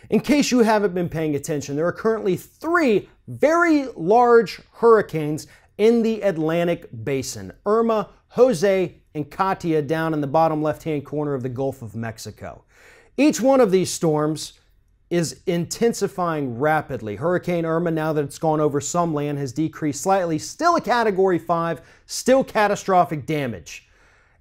In case you haven't been paying attention, there are currently 3 very large hurricanes in the Atlantic Basin: Irma, Jose, and Katia down in the bottom left-hand corner of the Gulf of Mexico. Each one of these storms is intensifying rapidly. Hurricane Irma, now that it's gone over some land, has decreased slightly. Still a Category 5, still catastrophic damage.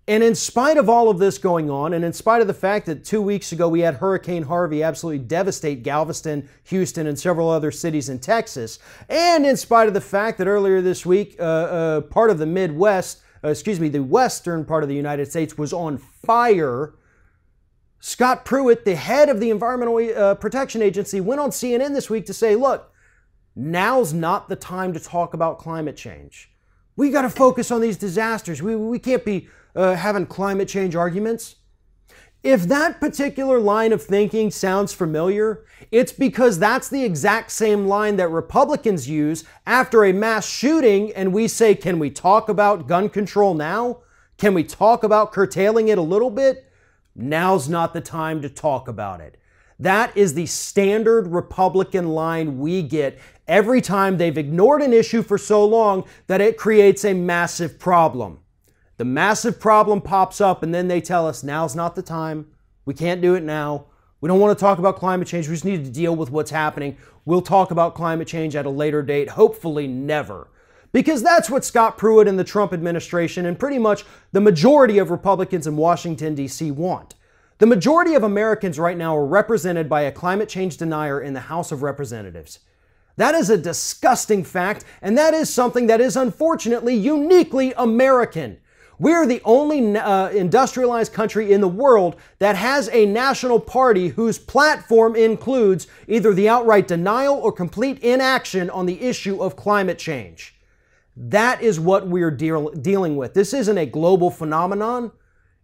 And in spite of all of this going on, and in spite of the fact that 2 weeks ago we had Hurricane Harvey absolutely devastate Galveston, Houston, and several other cities in Texas, and in spite of the fact that earlier this week part of the the western part of the United States was on fire, Scott Pruitt, the head of the Environmental Protection Agency, went on CNN this week to say, look, now's not the time to talk about climate change. We got to focus on these disasters. We can't be having climate change arguments. If that particular line of thinking sounds familiar, it's because that's the exact same line that Republicans use after a mass shooting and we say, can we talk about gun control now? Can we talk about curtailing it a little bit? Now's not the time to talk about it. That is the standard Republican line we get every time they've ignored an issue for so long that it creates a massive problem. The massive problem pops up and then they tell us now's not the time. We can't do it now. We don't want to talk about climate change. We just need to deal with what's happening. We'll talk about climate change at a later date, hopefully never. Because that's what Scott Pruitt and the Trump administration and pretty much the majority of Republicans in Washington, D.C. want. The majority of Americans right now are represented by a climate change denier in the House of Representatives. That is a disgusting fact, and that is something that is unfortunately uniquely American. We're the only industrialized country in the world that has a national party whose platform includes either the outright denial or complete inaction on the issue of climate change. That is what we're dealing with. This isn't a global phenomenon.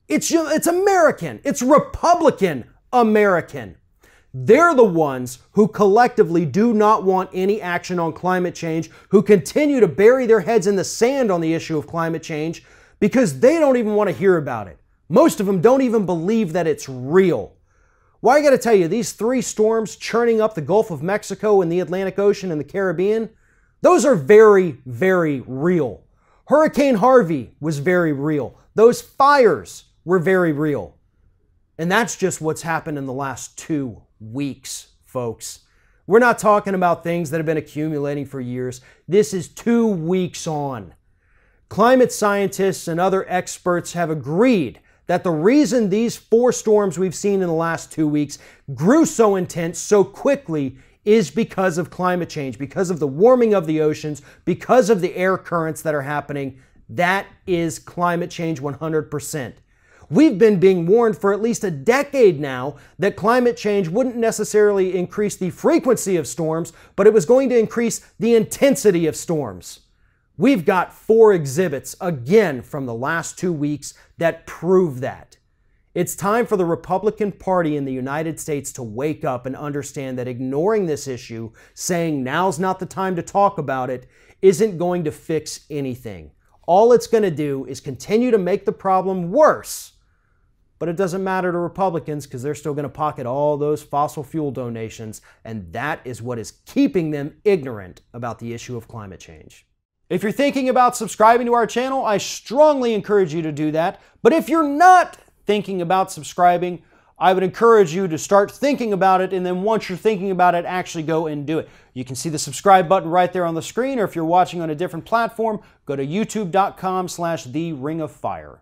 It's American. It's Republican American. They're the ones who collectively do not want any action on climate change, who continue to bury their heads in the sand on the issue of climate change because they don't even want to hear about it. Most of them don't even believe that it's real. Well, I got to tell you, these 3 storms churning up the Gulf of Mexico and the Atlantic Ocean and the Caribbean, those are very, very real. Hurricane Harvey was very real. Those fires were very real. And that's just what's happened in the last 2 weeks, folks. We're not talking about things that have been accumulating for years. This is 2 weeks on. Climate scientists and other experts have agreed that the reason these 4 storms we've seen in the last 2 weeks grew so intense so quickly is because of climate change, because of the warming of the oceans, because of the air currents that are happening. That is climate change 100%. We've been being warned for at least a decade now that climate change wouldn't necessarily increase the frequency of storms, but it was going to increase the intensity of storms. We've got 4 exhibits, again, from the last 2 weeks that prove that. It's time for the Republican Party in the United States to wake up and understand that ignoring this issue, saying now's not the time to talk about it, isn't going to fix anything. All it's going to do is continue to make the problem worse. But it doesn't matter to Republicans because they're still going to pocket all those fossil fuel donations, and that is what is keeping them ignorant about the issue of climate change. If you're thinking about subscribing to our channel, I strongly encourage you to do that. But if you're not thinking about subscribing, I would encourage you to start thinking about it, and then once you're thinking about it, actually go and do it. You can see the subscribe button right there on the screen, or if you're watching on a different platform, go to youtube.com/theringoffire.